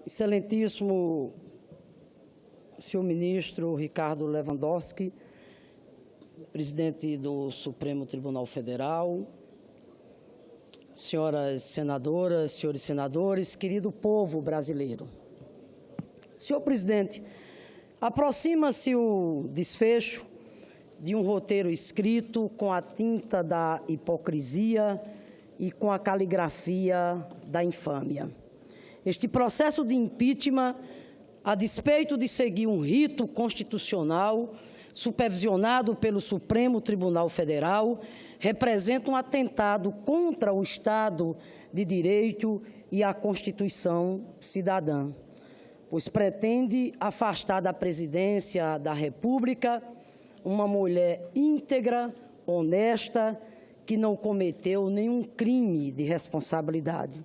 Excelentíssimo senhor ministro Ricardo Lewandowski, presidente do Supremo Tribunal Federal, senhoras senadoras, senhores senadores, querido povo brasileiro. Senhor presidente, aproxima-se o desfecho de um roteiro escrito com a tinta da hipocrisia e com a caligrafia da infâmia. Este processo de impeachment, a despeito de seguir um rito constitucional supervisionado pelo Supremo Tribunal Federal, representa um atentado contra o Estado de Direito e a Constituição cidadã, pois pretende afastar da presidência da República uma mulher íntegra, honesta, que não cometeu nenhum crime de responsabilidade.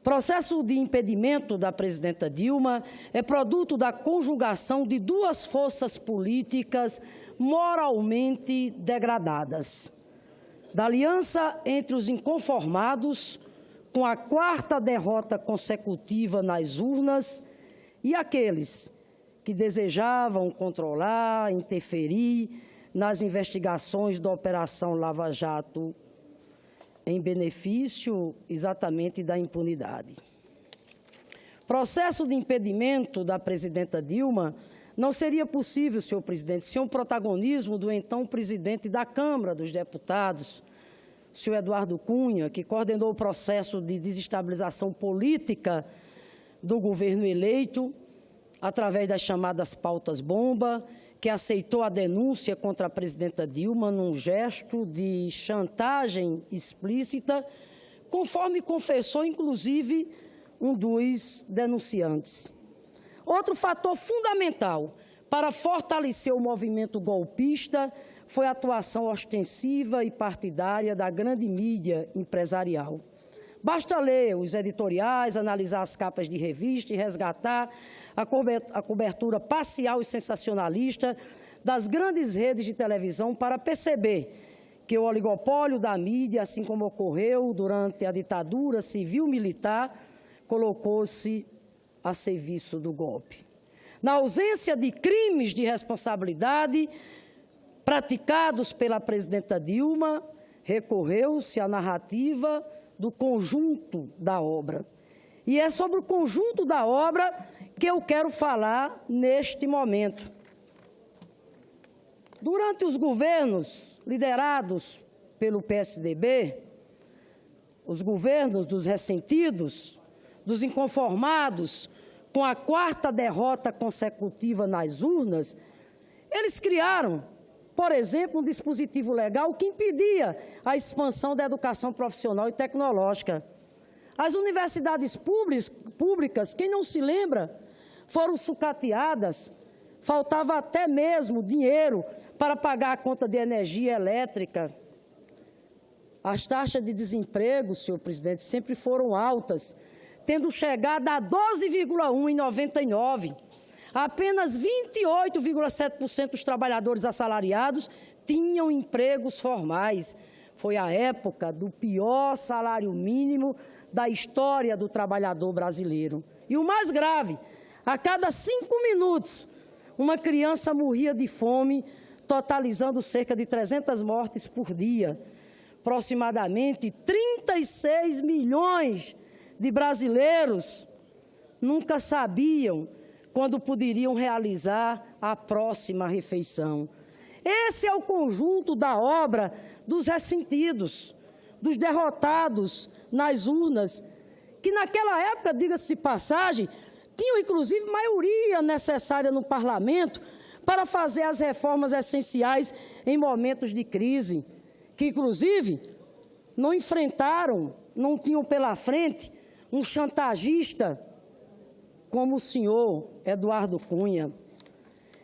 Processo de impedimento da presidenta Dilma é produto da conjugação de duas forças políticas moralmente degradadas. Da aliança entre os inconformados, com a quarta derrota consecutiva nas urnas, e aqueles que desejavam controlar, interferir nas investigações da Operação Lava Jato, em benefício exatamente da impunidade. Processo de impedimento da presidenta Dilma não seria possível, senhor presidente, sem o protagonismo do então presidente da Câmara dos Deputados, senhor Eduardo Cunha, que coordenou o processo de desestabilização política do governo eleito, através das chamadas pautas-bomba, que aceitou a denúncia contra a presidenta Dilma num gesto de chantagem explícita, conforme confessou, inclusive, um dos denunciantes. Outro fator fundamental para fortalecer o movimento golpista foi a atuação ostensiva e partidária da grande mídia empresarial. Basta ler os editoriais, analisar as capas de revista e resgatar a cobertura parcial e sensacionalista das grandes redes de televisão para perceber que o oligopólio da mídia, assim como ocorreu durante a ditadura civil-militar, colocou-se a serviço do golpe. Na ausência de crimes de responsabilidade praticados pela presidenta Dilma, recorreu-se à narrativa do conjunto da obra. E é sobre o conjunto da obra que eu quero falar neste momento. Durante os governos liderados pelo PSDB, os governos dos ressentidos, dos inconformados com a quarta derrota consecutiva nas urnas, eles criaram, por exemplo, um dispositivo legal que impedia a expansão da educação profissional e tecnológica. As universidades públicas, quem não se lembra, foram sucateadas, faltava até mesmo dinheiro para pagar a conta de energia elétrica. As taxas de desemprego, senhor presidente, sempre foram altas, tendo chegado a 12,1% em 99. Apenas 28,7% dos trabalhadores assalariados tinham empregos formais. Foi a época do pior salário mínimo da história do trabalhador brasileiro. E o mais grave, a cada 5 minutos, uma criança morria de fome, totalizando cerca de 300 mortes por dia. Aproximadamente 36 milhões de brasileiros nunca sabiam quando poderiam realizar a próxima refeição. Esse é o conjunto da obra dos ressentidos, dos derrotados nas urnas, que naquela época, diga-se de passagem, tinham inclusive maioria necessária no parlamento para fazer as reformas essenciais em momentos de crise, que inclusive não enfrentaram, não tinham pela frente um chantagista como o senhor Eduardo Cunha.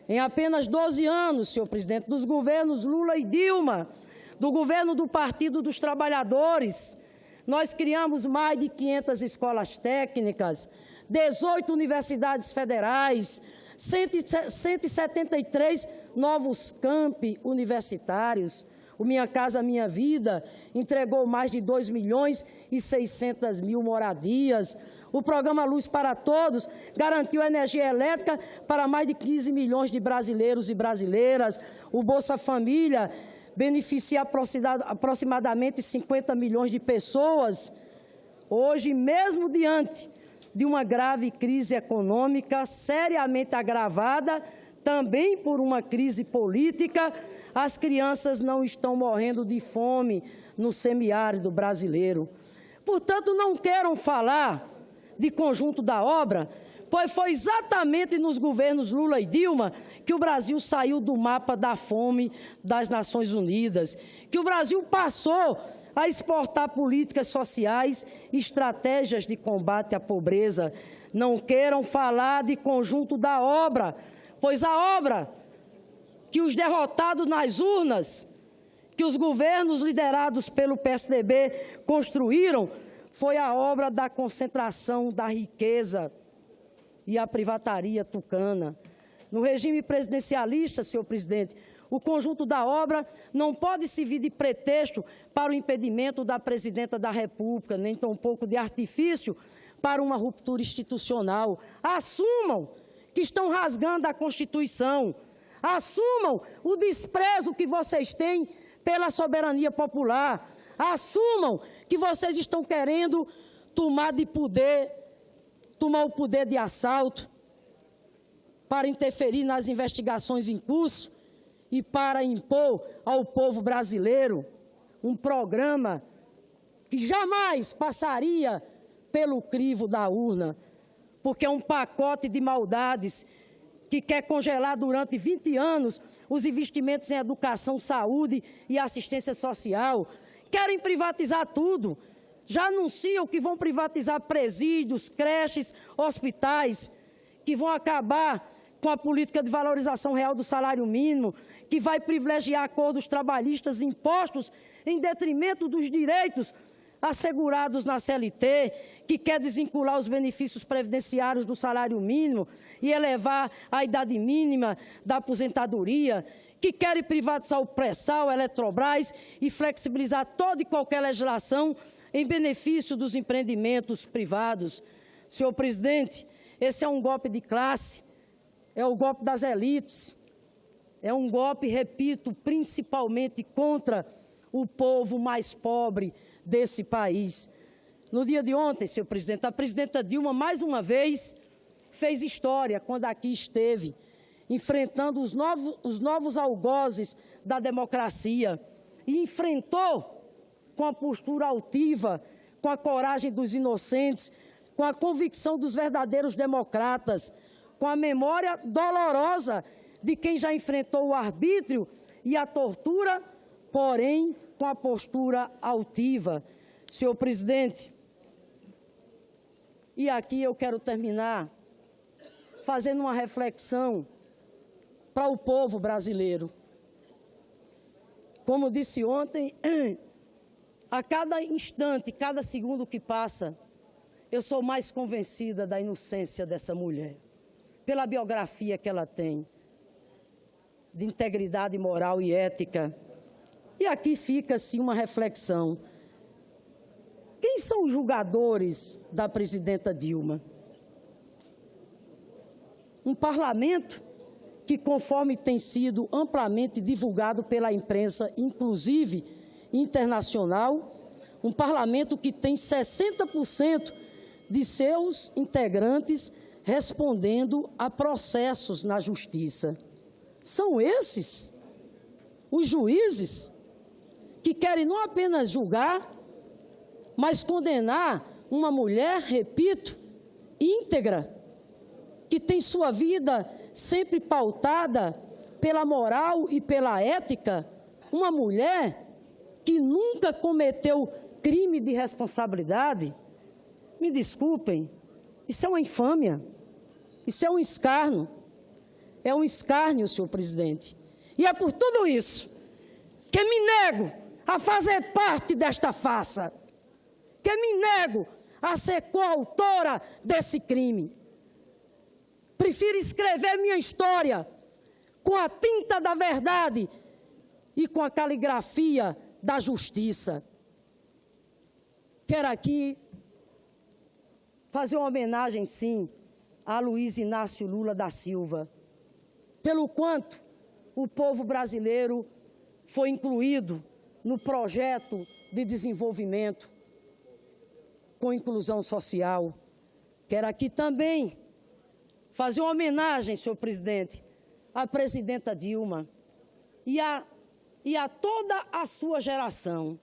Em apenas 12 anos, senhor presidente, dos governos Lula e Dilma, do governo do Partido dos Trabalhadores, nós criamos mais de 500 escolas técnicas, 18 universidades federais, 173 novos campi universitários, O Minha Casa Minha Vida entregou mais de 2.600.000 moradias. O programa Luz para Todos garantiu energia elétrica para mais de 15 milhões de brasileiros e brasileiras. O Bolsa Família beneficia aproximadamente 50 milhões de pessoas. Hoje, mesmo diante de uma grave crise econômica, seriamente agravada também por uma crise política, as crianças não estão morrendo de fome no semiárido brasileiro. Portanto, não queiram falar de conjunto da obra, pois foi exatamente nos governos Lula e Dilma que o Brasil saiu do mapa da fome das Nações Unidas, que o Brasil passou a exportar políticas sociais e estratégias de combate à pobreza. Não queiram falar de conjunto da obra, pois a obra que os derrotados nas urnas, que os governos liderados pelo PSDB construíram, foi a obra da concentração da riqueza e a privataria tucana. No regime presidencialista, senhor presidente, o conjunto da obra não pode servir de pretexto para o impedimento da presidenta da República, nem tampouco de artifício para uma ruptura institucional. Assumam que estão rasgando a Constituição. Assumam o desprezo que vocês têm pela soberania popular. Assumam que vocês estão querendo tomar o poder de assalto para interferir nas investigações em curso e para impor ao povo brasileiro um programa que jamais passaria pelo crivo da urna, porque é um pacote de maldades que quer congelar durante 20 anos os investimentos em educação, saúde e assistência social. Querem privatizar tudo. Já anunciam que vão privatizar presídios, creches, hospitais, que vão acabar com a política de valorização real do salário mínimo, que vai privilegiar acordos trabalhistas impostos em detrimento dos direitos assegurados na CLT, que quer desvincular os benefícios previdenciários do salário mínimo e elevar a idade mínima da aposentadoria, que querem privatizar o pré-sal, a Eletrobras e flexibilizar toda e qualquer legislação em benefício dos empreendimentos privados. Senhor presidente, esse é um golpe de classe, é o golpe das elites, é um golpe, repito, principalmente contra o povo mais pobre desse país. No dia de ontem, senhor presidente, a presidenta Dilma, mais uma vez, fez história quando aqui esteve, enfrentando os novos algozes da democracia, e enfrentou com a postura altiva, com a coragem dos inocentes, com a convicção dos verdadeiros democratas, com a memória dolorosa de quem já enfrentou o arbítrio e a tortura, porém com a postura altiva. Senhor presidente, e aqui eu quero terminar fazendo uma reflexão para o povo brasileiro. Como disse ontem, a cada instante, cada segundo que passa, eu sou mais convencida da inocência dessa mulher, pela biografia que ela tem, de integridade moral e ética. E aqui fica-se uma reflexão. Quem são os julgadores da presidenta Dilma? Um parlamento que, conforme tem sido amplamente divulgado pela imprensa, inclusive internacional, um parlamento que tem 60% de seus integrantes respondendo a processos na justiça. São esses os juízes que querem não apenas julgar, mas condenar uma mulher, repito, íntegra, que tem sua vida sempre pautada pela moral e pela ética, uma mulher que nunca cometeu crime de responsabilidade. Me desculpem, isso é uma infâmia, isso é um escárnio. É um escárnio, senhor presidente. E é por tudo isso que me nego a fazer parte desta farsa, que me nego a ser coautora desse crime. Prefiro escrever minha história com a tinta da verdade e com a caligrafia da justiça. Quero aqui fazer uma homenagem, sim, a Luiz Inácio Lula da Silva, pelo quanto o povo brasileiro foi incluído no projeto de desenvolvimento com inclusão social. Quero aqui também fazer uma homenagem, senhor presidente, à presidenta Dilma e a toda a sua geração.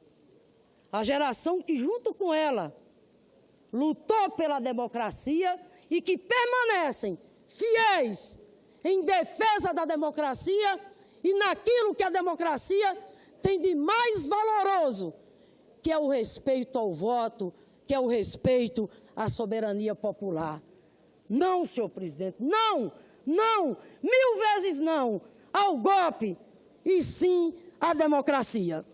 A geração que, junto com ela, lutou pela democracia e que permanecem fiéis em defesa da democracia e naquilo que a democracia tem de mais valoroso, que é o respeito ao voto, que é o respeito à soberania popular. Não, senhor presidente, não, não, 1000 vezes não ao golpe, e sim à democracia.